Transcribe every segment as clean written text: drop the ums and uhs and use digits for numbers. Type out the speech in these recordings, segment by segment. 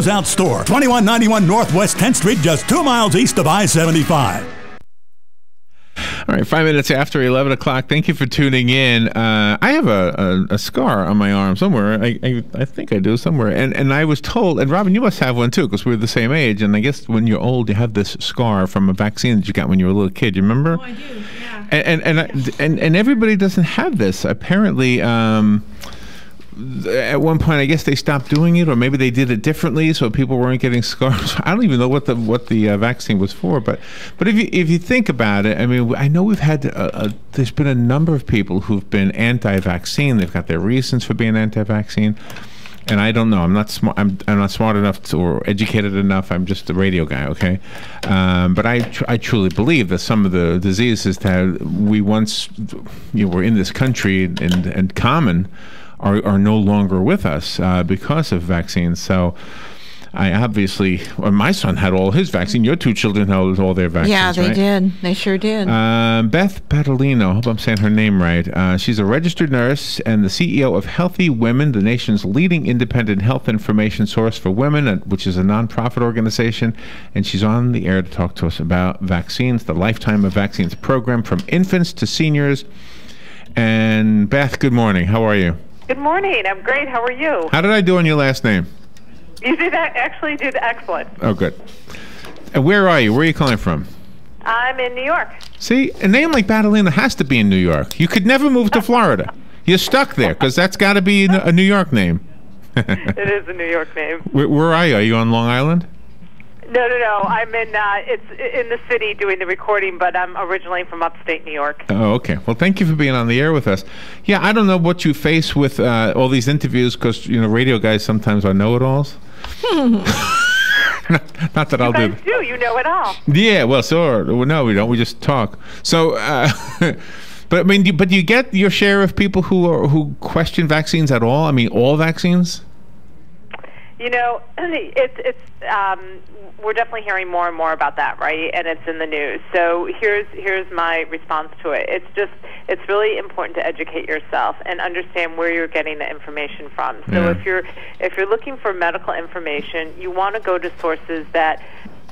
Closeout Store, 2191 Northwest 10th Street, just 2 miles east of I-75. All right, 5 minutes after 11 o'clock. Thank you for tuning in. I have a scar on my arm somewhere. I think I do somewhere. And I was told, and Robin, you must have one too, because we're the same age. And I guess when you're old, you have this scar from a vaccine that you got when you were a little kid. You remember? Oh, I do, yeah. And everybody doesn't have this. Apparently, at one point, I guess they stopped doing it, or maybe they did it differently, so people weren't getting scars. I don't even know what the vaccine was for. But if you think about it, I mean, I know we've had there's been a number of people who've been anti-vaccine. They've got their reasons for being anti-vaccine, and I don't know. I'm not smart. I'm not smart enough or educated enough. I'm just a radio guy, okay? But I truly believe that some of the diseases that we once were in this country and common are no longer with us because of vaccines. So I obviously, my son had all his vaccine. Your two children had all their vaccines, yeah, they right? did. They sure did. Beth Patolino, I hope I'm saying her name right. She's a registered nurse and the CEO of Healthy Women, the nation's leading independent health information source for women, which is a nonprofit organization. And she's on the air to talk to us about vaccines, the Lifetime of Vaccines program from infants to seniors. And Beth, good morning. How are you? Good morning. I'm great. How are you? How did I do on your last name? You did actually did excellent. Oh, good. And where are you? Where are you calling from? I'm in New York. See, a name like Badalina has to be in New York. You could never move to Florida. You're stuck there because that's got to be a New York name. It is a New York name. Where are you? Are you on Long Island? No. I'm in. It's in the city doing the recording, but I'm originally from upstate New York. Oh, okay. Well, thank you for being on the air with us. Yeah, I don't know what you face with all these interviews because radio guys sometimes are know-it-alls. Not that I'll do. You guys do. You know it all. Yeah. Well, so no, we don't. We just talk. So. But I mean, do you get your share of people who question vaccines at all? I mean, all vaccines. We're definitely hearing more and more about that, right? And it's in the news. So here's my response to it. It's really important to educate yourself and understand where you're getting the information from. So if you're looking for medical information, you want to go to sources that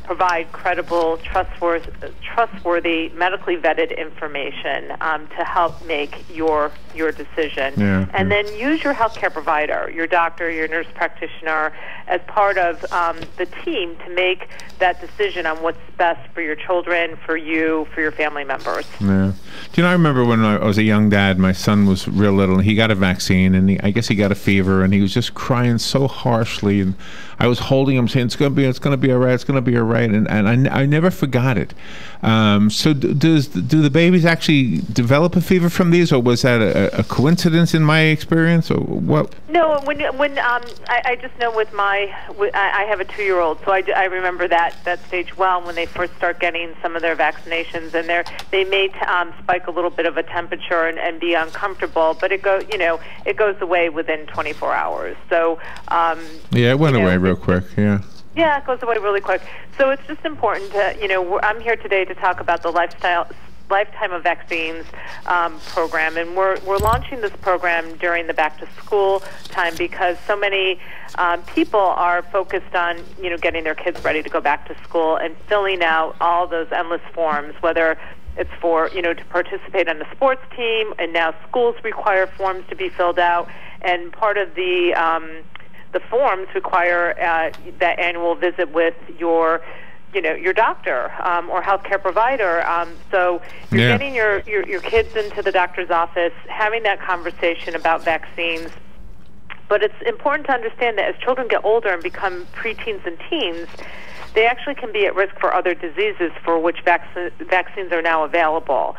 provide credible, trustworthy, medically vetted information to help make your decision. And then use your healthcare provider, your doctor, your nurse practitioner, as part of the team to make that decision on what's best for your children, for you, for your family members. Yeah. Do you know, I remember when I was a young dad, my son was real little, and he got a vaccine, and I guess he got a fever, and he was just crying so harshly, and I was holding him, saying, it's going to be all right, it's going to be all right, and I never forgot it. So do the babies actually develop a fever from these, or was that a coincidence in my experience, or what? No, when I just know I have a 2-year-old, so I remember that stage well when they first start getting some of their vaccinations, and they may spike a little bit of a temperature and be uncomfortable, but it goes away within 24 hours. So yeah, it went away real quick. Yeah. Yeah, it goes away really quick. So it's just important to, I'm here today to talk about the Lifetime of Vaccines program, and we're launching this program during the back-to-school time because so many people are focused on, getting their kids ready to go back to school and filling out all those endless forms, whether it's for, to participate on the sports team, and now schools require forms to be filled out, and part of the forms require that annual visit with your doctor or healthcare provider. So you're getting your kids into the doctor's office, having that conversation about vaccines. But it's important to understand that as children get older and become preteens and teens, they actually can be at risk for other diseases for which vaccines are now available.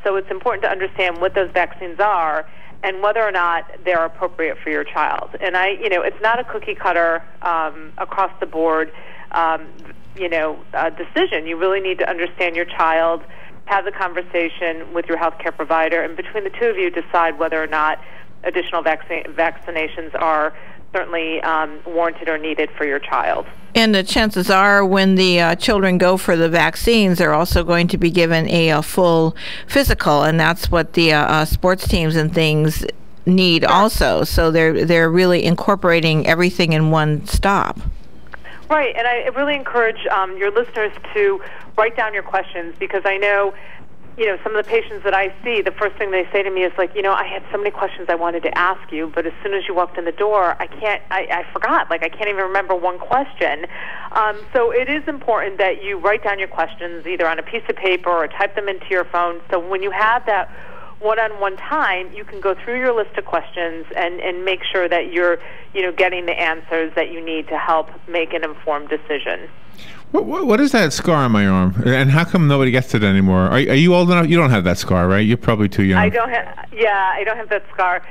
So it's important to understand what those vaccines are and whether or not they're appropriate for your child. And it's not a cookie cutter across the board, decision. You really need to understand your child, have the conversation with your healthcare provider, and between the two of you decide whether or not additional vaccinations are certainly warranted or needed for your child. And the chances are when the children go for the vaccines, they're also going to be given a full physical, and that's what the sports teams and things need also. So they're really incorporating everything in one stop. Right, and I really encourage your listeners to write down your questions, because I know, some of the patients that I see, the first thing they say to me is like, I had so many questions I wanted to ask you, but as soon as you walked in the door, I forgot. Like, I can't even remember one question. So it is important that you write down your questions either on a piece of paper or type them into your phone. So when you have that one-on-one time, you can go through your list of questions and make sure that you're, getting the answers that you need to help make an informed decision. What is that scar on my arm? And how come nobody gets it anymore? Are you old enough? You don't have that scar, right? You're probably too young. I don't have that scar.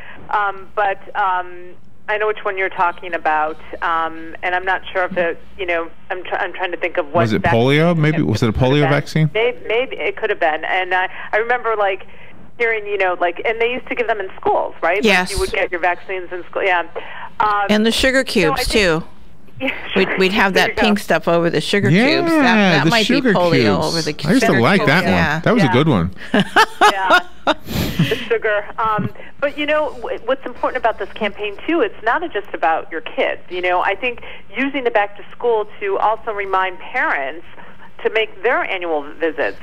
But I know which one you're talking about. And I'm not sure if it, I'm trying to think of what. Was it polio? Maybe was it a polio vaccine? Maybe it could have been. And I remember hearing, and they used to give them in schools, right? Yes. You would get your vaccines in school. Yeah. And the sugar cubes too. Yeah, we'd have that pink stuff over the sugar cubes. That might be polio cubes. over the I used to like that one. Yeah. That was a good one. Yeah, the sugar. But what's important about this campaign too? It's not just about your kids. I think using the back to school to also remind parents to make their annual visits.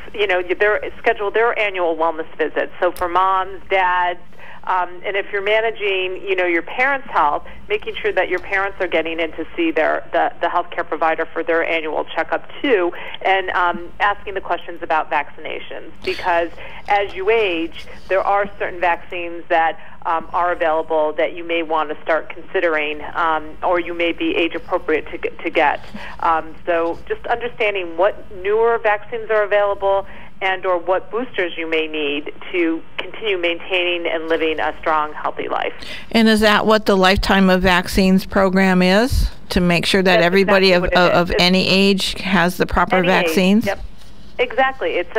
Schedule their annual wellness visits. So for moms, dads. And if you're managing, your parents' health, making sure that your parents are getting in to see the healthcare provider for their annual checkup too, and asking the questions about vaccinations, because as you age, there are certain vaccines that are available that you may want to start considering, or you may be age appropriate to get. So just understanding what newer vaccines are available and or what boosters you may need to continue maintaining and living a strong, healthy life. And is that what the Lifetime of Vaccines program is? To make sure that everybody exactly of any age has the proper vaccines? Age, yep. Exactly. It's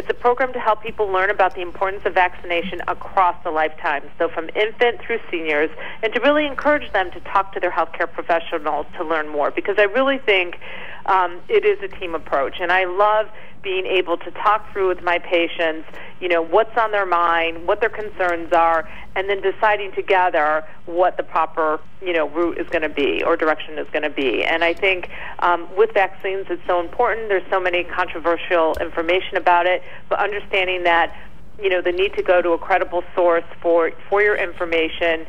a program to help people learn about the importance of vaccination across the lifetime, so from infant through seniors, and to really encourage them to talk to their healthcare professionals to learn more, because I really think it is a team approach, and I love being able to talk through with my patients, what's on their mind, what their concerns are, and then deciding together what the proper, route is going to be or direction is going to be. And I think with vaccines, it's so important. There's so many controversial information about it, but understanding that, the need to go to a credible source for your information,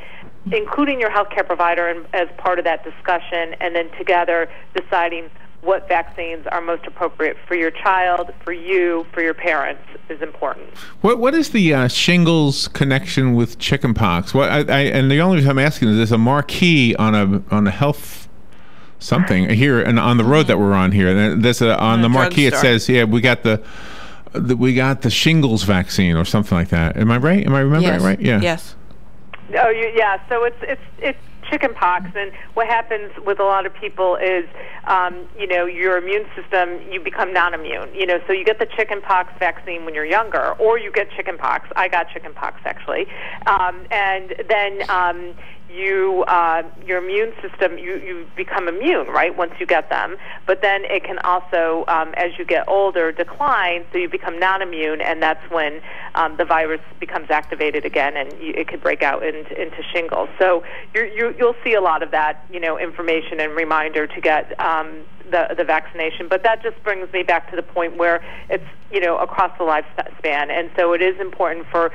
including your healthcare provider as part of that discussion, and then together deciding what vaccines are most appropriate for your child, for you, for your parents is important. What is the shingles connection with chickenpox? And the only reason I'm asking is there's a marquee on a health something here and on the road that we're on here. And there's on the marquee it says, we got the shingles vaccine or something like that. Am I right? Am I remembering it right? Yeah. Yes. Oh, yeah. So it's chicken pox, and what happens with a lot of people is, your immune system, you become non-immune. So you get the chicken pox vaccine when you're younger, or you get chicken pox. I got chicken pox actually, and then your immune system, you become immune, right, once you get them. But then it can also, as you get older, decline, so you become non-immune, and that's when the virus becomes activated again, and it could break out into shingles. So you'll see a lot of that, information and reminder to get the vaccination. But that just brings me back to the point where it's, across the lifespan. And so it is important for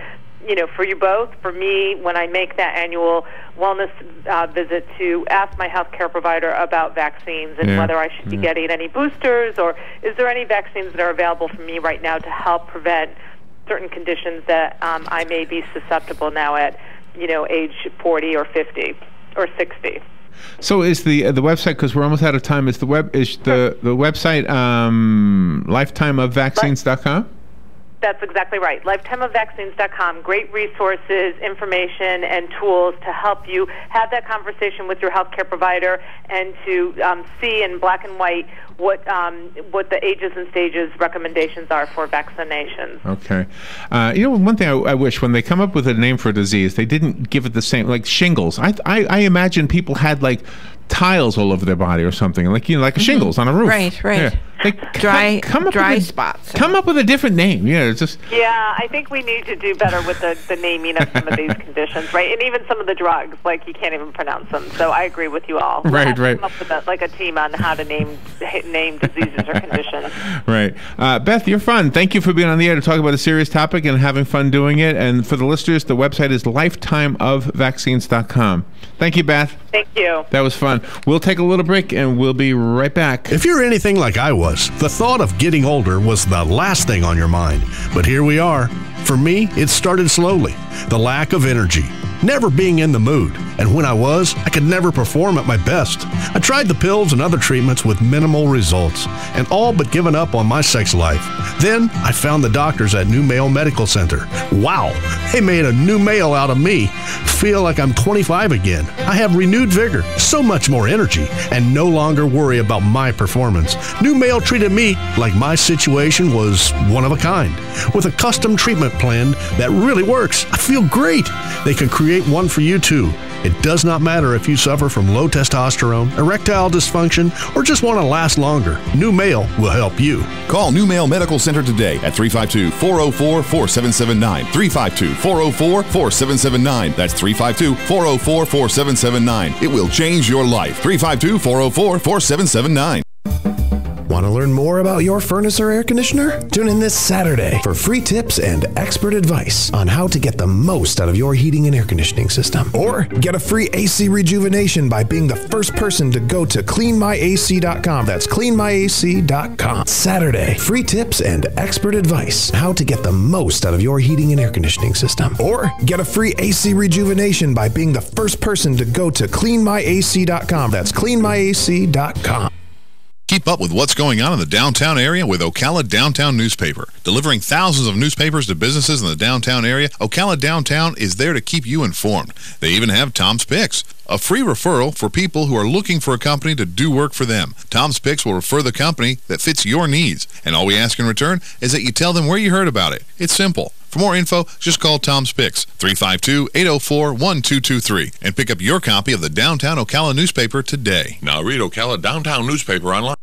you both, for me, when I make that annual wellness visit, to ask my healthcare provider about vaccines and whether I should be getting any boosters, or is there any vaccines that are available for me right now to help prevent certain conditions that I may be susceptible now at, age 40 or 50 or 60. So is the website, because we're almost out of time, is the website lifetimeofvaccines.com? That's exactly right. Lifetimeofvaccines.com. Great resources, information, and tools to help you have that conversation with your healthcare provider and to see in black and white what the ages and stages recommendations are for vaccinations. Okay. One thing I wish, when they come up with a name for a disease, they didn't give it the same, like shingles. I imagine people had like tiles all over their body or something, like like shingles on a roof. Right. Yeah. Dry spots. Come up with a different name. Yeah, it's just. Yeah, I think we need to do better with the naming of some of these conditions, right? And even some of the drugs, like you can't even pronounce them. So I agree with you all. We'll have to come up with a team on how to name diseases or conditions. Right. Beth, you're fun. Thank you for being on the air to talk about a serious topic and having fun doing it. And for the listeners, the website is lifetimeofvaccines.com. Thank you, Beth. Thank you. That was fun. We'll take a little break and we'll be right back. If you're anything like I was, the thought of getting older was the last thing on your mind. But here we are. For me, it started slowly. The lack of energy, never being in the mood. And when I was, I could never perform at my best. I tried the pills and other treatments with minimal results, and all but given up on my sex life. Then I found the doctors at New Male Medical Center. Wow, they made a new male out of me. Feel like I'm 25 again. I have renewed vigor, so much more energy, and no longer worry about my performance. New Male treated me like my situation was one of a kind, with a custom treatment plan that really works. I feel great. They can create one for you too. It does not matter if you suffer from low testosterone, erectile dysfunction, or just want to last longer. New Male will help you. Call New Male Medical Center today at 352-404-4779. 352-404-4779. That's 352-404-4779. It will change your life. 352-404-4779. Want to learn more about your furnace or air conditioner? Tune in this Saturday for free tips and expert advice on how to get the most out of your heating and air conditioning system. Or get a free AC rejuvenation by being the first person to go to cleanmyac.com. That's cleanmyac.com. Saturday, free tips and expert advice how to get the most out of your heating and air conditioning system. Or get a free AC rejuvenation by being the first person to go to cleanmyac.com. That's cleanmyac.com. Keep up with what's going on in the downtown area with Ocala Downtown Newspaper. Delivering thousands of newspapers to businesses in the downtown area, Ocala Downtown is there to keep you informed. They even have Tom's Picks, a free referral for people who are looking for a company to do work for them. Tom's Picks will refer the company that fits your needs, and all we ask in return is that you tell them where you heard about it. It's simple. For more info, just call Tom's Picks, 352-804-1223, and pick up your copy of the Downtown Ocala newspaper today. Now read Ocala Downtown newspaper online.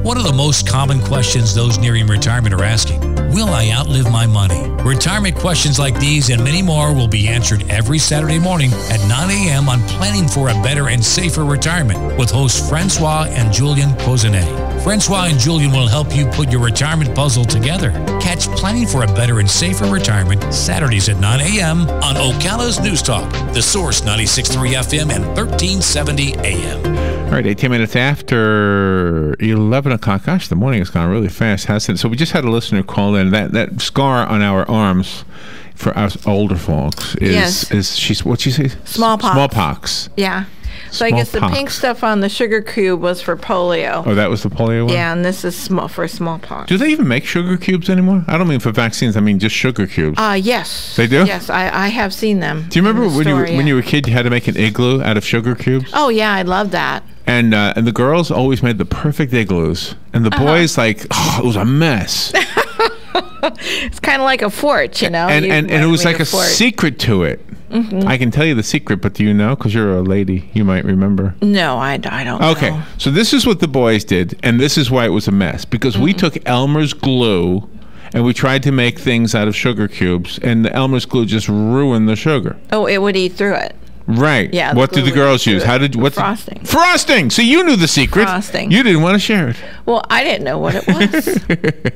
What are the most common questions those nearing retirement are asking? Will I outlive my money? Retirement questions like these and many more will be answered every Saturday morning at 9 a.m. on Planning for a Better and Safer Retirement with hosts Francois and Julian Pozenet. Francois and Julian will help you put your retirement puzzle together. Catch Planning for a Better and Safer Retirement Saturdays at 9 a.m. on Ocala's News Talk, The Source 96.3 FM and 1370 AM. All right, 18 minutes after 11 o'clock. Gosh, the morning has gone really fast, hasn't it? So we just had a listener call in. That scar on our arms for us older folks is what'd she say? Smallpox. Smallpox. Yeah. So I guess the pink stuff on the sugar cube was for polio. Oh, that was the polio one? Yeah, and this is for smallpox. Do they even make sugar cubes anymore? I don't mean for vaccines. I mean just sugar cubes. Yes. They do? Yes, I have seen them. Do you remember when you were a kid, you had to make an igloo out of sugar cubes? Oh, yeah, I love that. And the girls always made the perfect igloos. And the boys, it was a mess. It's kind of like a fort, you know? And it was like a secret to it. Mm-hmm. I can tell you the secret, but do you know? Because you're a lady. You might remember. No, I don't know. Okay, so this is what the boys did, and this is why it was a mess. Because we took Elmer's glue, and we tried to make things out of sugar cubes, and the Elmer's glue just ruined the sugar. Oh, it would eat through it. Right. Yeah. What did the girls use? Frosting. Frosting. So you knew the secret. Frosting. You didn't want to share it. Well, I didn't know what it was.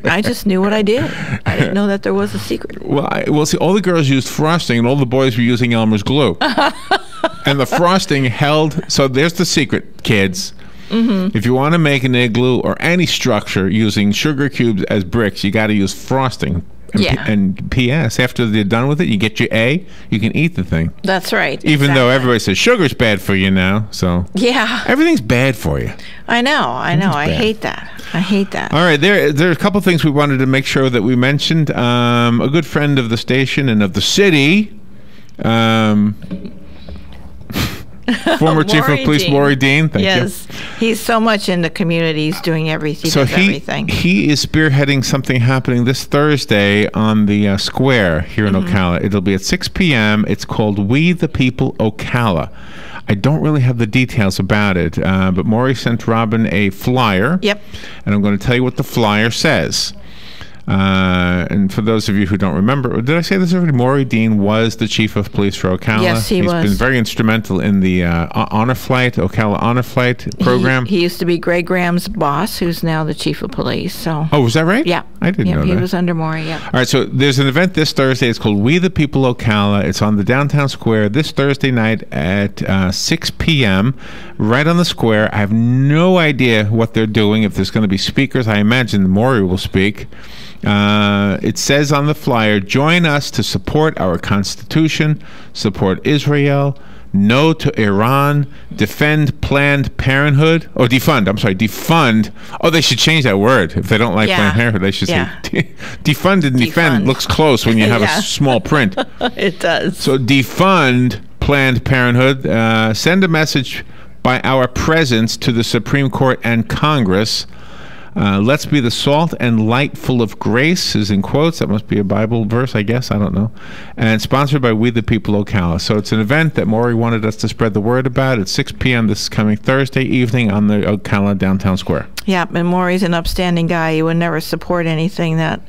I just knew what I did. I didn't know that there was a secret. Well, see, all the girls used frosting, and all the boys were using Elmer's glue. And the frosting held. So there's the secret, kids. Mm-hmm. If you want to make an igloo or any structure using sugar cubes as bricks, you got to use frosting. And P.S. after they're done with it, you get your A, you can eat the thing. That's right. Even though everybody says sugar's bad for you now, so yeah, everything's bad for you. I know. I hate that. All right, there are a couple things we wanted to make sure that we mentioned. A good friend of the station and of the city. Former Chief of Police Lori Dean. Thank you. Yes, he's so much in the community. He's doing everything. Everything. He is spearheading something happening this Thursday on the square here in Ocala. It'll be at 6 p.m. It's called We the People Ocala. I don't really have the details about it, but Maury sent Robin a flyer. Yep. And I'm going to tell you what the flyer says. And for those of you who don't remember, did I say this already? Maury Dean was the chief of police for Ocala. Yes, he was. He's been very instrumental in the Honor Flight, Ocala Honor Flight program. He used to be Greg Graham's boss, who's now the chief of police. So. Oh, was that right? Yeah. I didn't know that. He was under Maury, yeah. All right, so there's an event this Thursday. It's called We the People Ocala. It's on the downtown square this Thursday night at 6 p.m. right on the square. I have no idea what they're doing, if there's going to be speakers. I imagine Maury will speak. It says on the flyer, join us to support our Constitution, support Israel, no to Iran, defend Planned Parenthood, or defund, I'm sorry, defund. Oh, they should change that word. If they don't like Planned Parenthood, they should say defund and defend looks close when you have a small print. It does. So defund Planned Parenthood, send a message by our presence to the Supreme Court and Congress. Let's be the salt and light full of grace is in quotes. That must be a Bible verse, I guess. I don't know. And sponsored by We the People Ocala. So it's an event that Maury wanted us to spread the word about at 6 p.m. this coming Thursday evening on the Ocala Downtown Square. Yeah, and Maury's an upstanding guy. He would never support anything that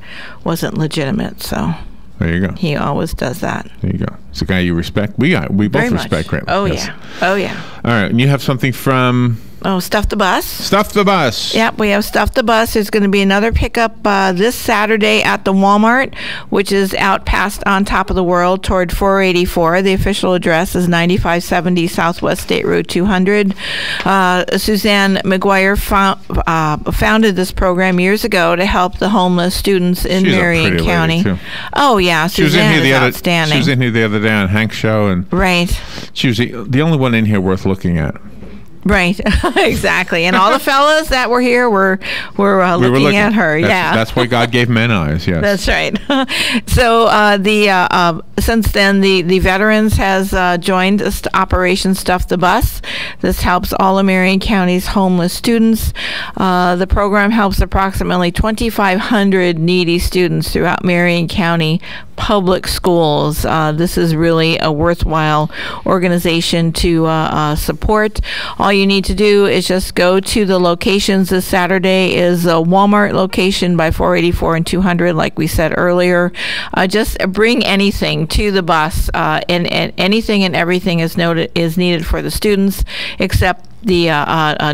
wasn't legitimate. So there you go. He always does that. There you go. It's a guy you respect. We both respect greatly. Oh, yes. Oh, yeah. All right. And you have something from... Oh, Stuff the Bus. Stuff the Bus. Yep, we have Stuff the Bus. There's going to be another pickup this Saturday at the Walmart, which is out past On Top of the World toward 484. The official address is 9570 Southwest State Route 200. Suzanne McGuire founded this program years ago to help the homeless students in Marion County. Oh, yeah, Suzanne is outstanding. She was in here the other day on Hank's show. And right. She was the only one in here worth looking at. Right, exactly. And all the fellas that were here were looking at her. That's why God gave men eyes. Yes, that's right. So since then, the Veterans has joined Operation Stuff the Bus. This helps all of Marion County's homeless students. The program helps approximately 2,500 needy students throughout Marion County public schools. This is really a worthwhile organization to support. All you need to do is just go to the locations. This Saturday is a Walmart location by 484 and 200, like we said earlier. Just bring anything to the bus, and anything and everything is needed for the students, except the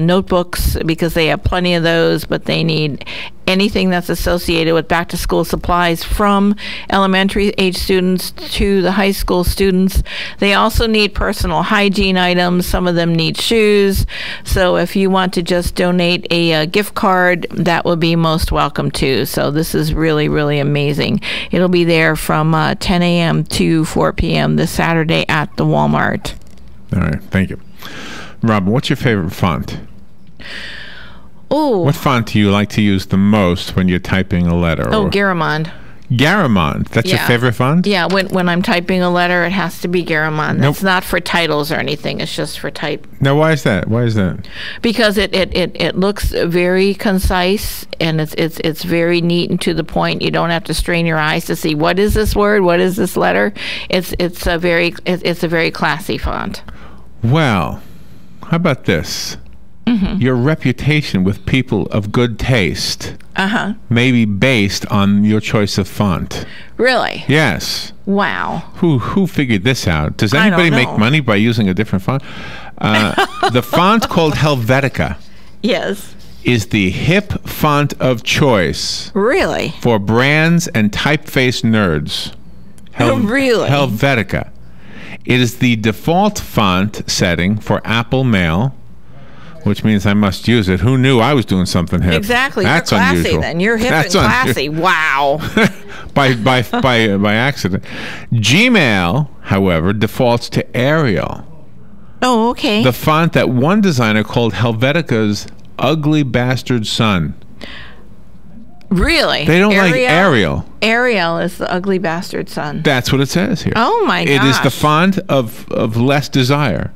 notebooks, because they have plenty of those, but they need anything that's associated with back to school supplies from elementary age students to the high school students. They also need personal hygiene items. Some of them need shoes. So if you want to just donate a gift card, that will be most welcome too. So this is really, really amazing. It'll be there from 10 a.m. to 4 p.m. this Saturday at the Walmart. All right. Thank you. Robin, what's your favorite font? Oh. What font do you like to use the most when you're typing a letter? Oh, Garamond. Garamond. That's your favorite font? Yeah, when I'm typing a letter, it has to be Garamond. That's not for titles or anything. It's just for type. Now, why is that? Why is that? Because it looks very concise, and it's very neat and to the point. You don't have to strain your eyes to see what is this word, what is this letter. It's a very classy font. Well, how about this? Mm-hmm. Your reputation with people of good taste may be based on your choice of font. Really? Yes. Wow. Who figured this out? Does anybody make money by using a different font? The font called Helvetica. Yes. Is the hip font of choice. Really? For brands and typeface nerds. Really? Helvetica. It is the default font setting for Apple Mail, which means I must use it. Who knew I was doing something hip? Exactly. That's You're classy unusual. Then. You're hip and classy. Wow. by accident. Gmail, however, defaults to Arial. Oh, okay. The font that one designer called Helvetica's ugly bastard son. Really? They don't like Arial. Arial is the ugly bastard son. That's what it says here. Oh my gosh. It is the font of less desire.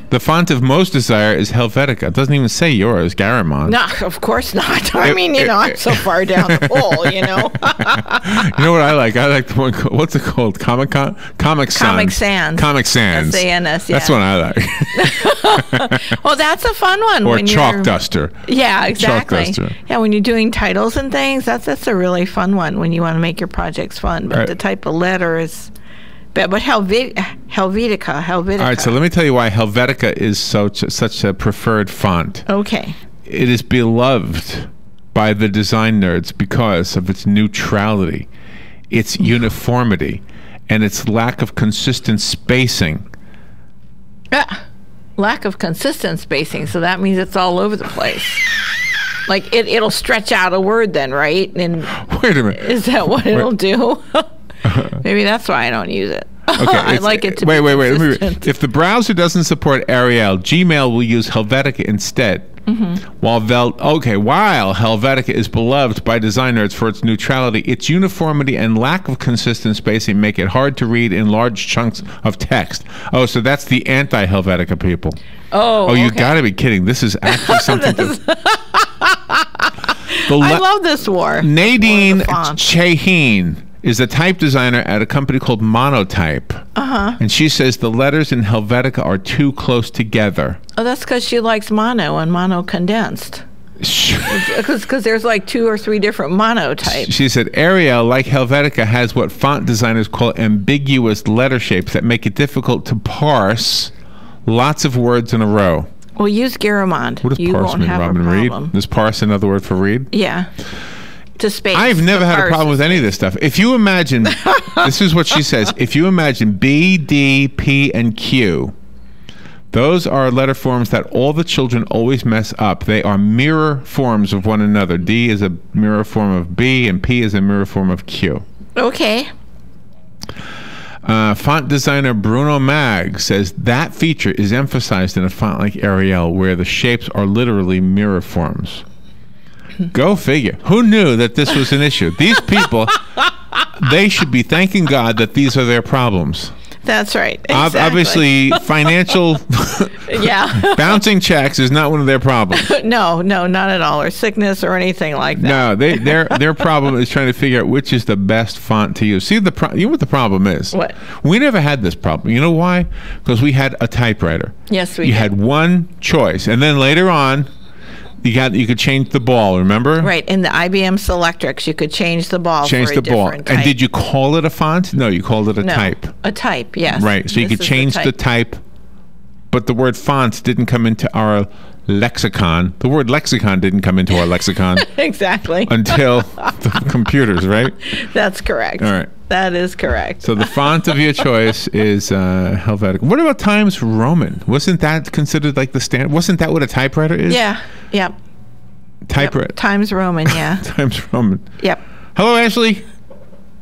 The font of most desire is Helvetica. It doesn't even say yours, Garamond. No, of course not. I mean, I'm so far down the hole, You know what I like? I like the one, what's it called? Comic Sans. Comic Sans. Comic Sans. S-A-N-S, yeah. That's what I like. Well, that's a fun one. Or Chalk Duster. Yeah, exactly. Chalk Duster. Yeah, when you're doing titles and things, that's a really fun one when you want to make your projects fun. But Right. the type of letter is... But Helvetica. All right, so let me tell you why Helvetica is such a preferred font. Okay. It is beloved by the design nerds because of its neutrality, its uniformity, and its lack of consistent spacing. Lack of consistent spacing, so that means it's all over the place. Like it'll stretch out a word then, right? And wait a minute. Is that what it'll do? Maybe that's why I don't use it. Okay, I like it to wait. be Let me read. consistent. If the browser doesn't support Arial, Gmail will use Helvetica instead. While Helvetica is beloved by design nerds for its neutrality, its uniformity and lack of consistent spacing make it hard to read in large chunks of text. Oh, so that's the anti-Helvetica people. Oh, you okay. gotta be kidding. This is actually something I love this war. Nadine War of the font. Chahine is a type designer at a company called Monotype. And she says the letters in Helvetica are too close together. Oh, that's because she likes mono and mono condensed. Because there's like 2 or 3 different monotypes. She said Arial, like Helvetica, has what font designers call ambiguous letter shapes that make it difficult to parse lots of words in a row. Well, use Garamond. What does you parse won't mean, have Robin? a Read? problem. Is parse another word for read? Yeah. To space. I've never To had a parse. problem with any of this stuff. If you imagine, this is what she says, if you imagine B, D, P, and Q, those are letter forms that all the children always mess up. They are mirror forms of one another. D is a mirror form of B, and P is a mirror form of Q. Okay. Font designer Bruno Mag says that feature is emphasized in a font like Arial, where the shapes are literally mirror forms. Go figure. Who knew that this was an issue? These people, they should be thanking God that these are their problems. That's right. Exactly. Obviously, financial bouncing checks is not one of their problems. No, not at all. Or sickness or anything like that. No, their problem is trying to figure out which is the best font to use. See, you know what the problem is? What? We never had this problem. You know why? Because we had a typewriter. Yes, we You did. had one choice, and then later on, you could change the ball. Remember? Right. In the IBM Selectrix, you could change the ball Change for the a ball. different type. And did you call it a font? No, you called it a No, type. A type, yes. Right. So you This could is change the type, but the word fonts didn't come into our lexicon. The word lexicon didn't come into our lexicon Exactly. until the computers, right? That's correct. All right. That is correct. So the font of your choice is Helvetica. What about Times Roman? Wasn't that considered like the standard? Wasn't that what a typewriter is? Yeah. Yep. Typewriter. Yep. Times Roman, yeah. Times Roman. Yep. Hello, Ashley.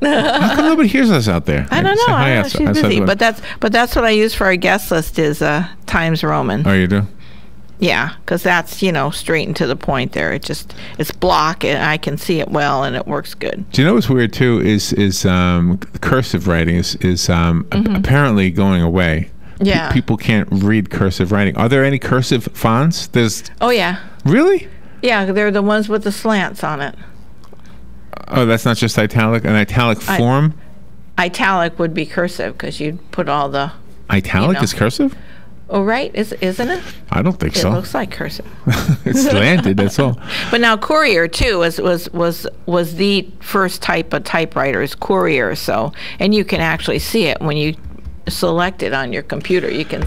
How come nobody hears us out there? I don't Say know. hi I don't know. outside- She's outside busy. the- But that's what I use for our guest list is Times Roman. Oh, you do? Yeah, because that's, straight and to the point there. It's block and I can see it well and it works good. Do you know what's weird too is cursive writing is apparently going away. Yeah. People can't read cursive writing. Are there any cursive fonts? Oh, yeah. Really? Yeah, they're the ones with the slants on it. Oh, that's not just italic? An italic form? Italic would be cursive because you'd put all the... Italic is cursive? Oh, right. Isn't it? I don't think It so. looks like cursive. It's slanted, that's all. But now Courier too was the first type of typewriters, Courier. So, and you can actually see it when you select it on your computer. You can,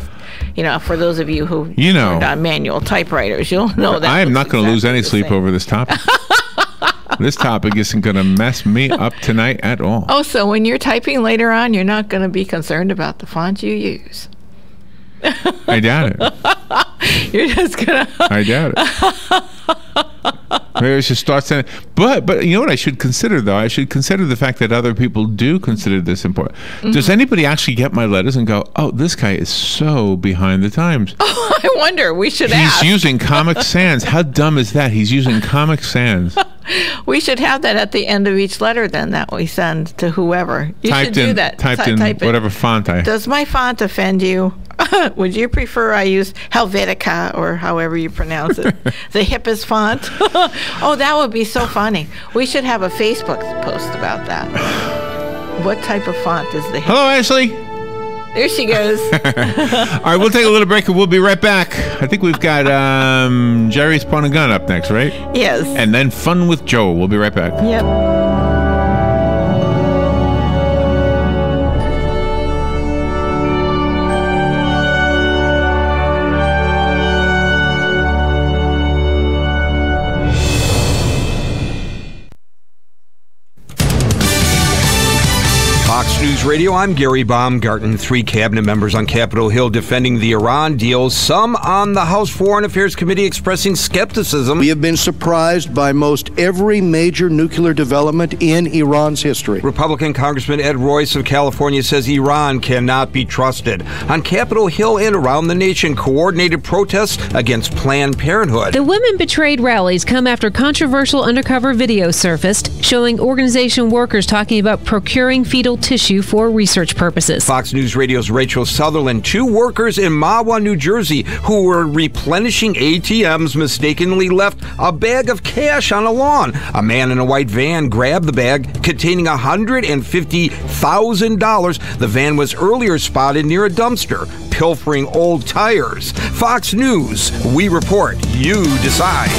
for those of you who turned on manual typewriters, you'll know that. I am not going to lose exactly any the sleep same. over this topic. This topic isn't going to mess me up tonight at all. Oh, so when you're typing later on, you're not going to be concerned about the font you use. I doubt it. You're just gonna. I doubt it. Maybe I should start saying, but you know what I should consider though? I should consider the fact that other people do consider this important. Does anybody actually get my letters and go, "Oh, this guy is so behind the times"? Oh, I wonder. We should He's ask. using Comic Sans. How dumb is that? He's using Comic Sans. We should have that at the end of each letter then that we send to whoever. You should do that. Typed in Type it. whatever font I. Does my font offend you? Would you prefer I use Helvetica or however you pronounce it? The hippest font? Oh, that would be so funny. We should have a Facebook post about that. What type of font is the hippest? Hello, Ashley. There she goes. All right, we'll take a little break and we'll be right back. I think we've got Jerry's Pawn and Gun up next, right? Yes. And then Fun with Joe. We'll be right back. Yep. Fox News Radio, I'm Gary Baumgarten. 3 cabinet members on Capitol Hill defending the Iran deal. Some on the House Foreign Affairs Committee expressing skepticism. We have been surprised by most every major nuclear development in Iran's history. Republican Congressman Ed Royce of California says Iran cannot be trusted. On Capitol Hill and around the nation, coordinated protests against Planned Parenthood. The Women Betrayed rallies come after controversial undercover video surfaced showing organization workers talking about procuring fetal tissue for research purposes. Fox News Radio's Rachel Sutherland. 2 workers in Mahwah, New Jersey, who were replenishing ATMs mistakenly left a bag of cash on a lawn. A man in a white van grabbed the bag containing $150,000. The van was earlier spotted near a dumpster, pilfering old tires. Fox News, we report, you decide.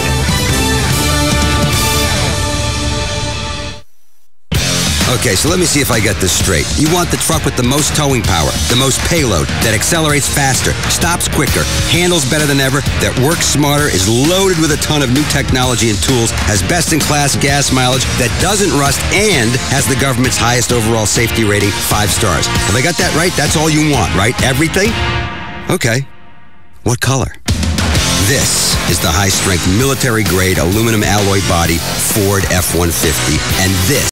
Okay, so let me see if I get this straight. You want the truck with the most towing power, the most payload, that accelerates faster, stops quicker, handles better than ever, that works smarter, is loaded with a ton of new technology and tools, has best-in-class gas mileage, that doesn't rust, and has the government's highest overall safety rating, 5 stars. Have I got that right? That's all you want, right? Everything? Okay. What color? This is the high-strength military-grade aluminum alloy body Ford F-150, and this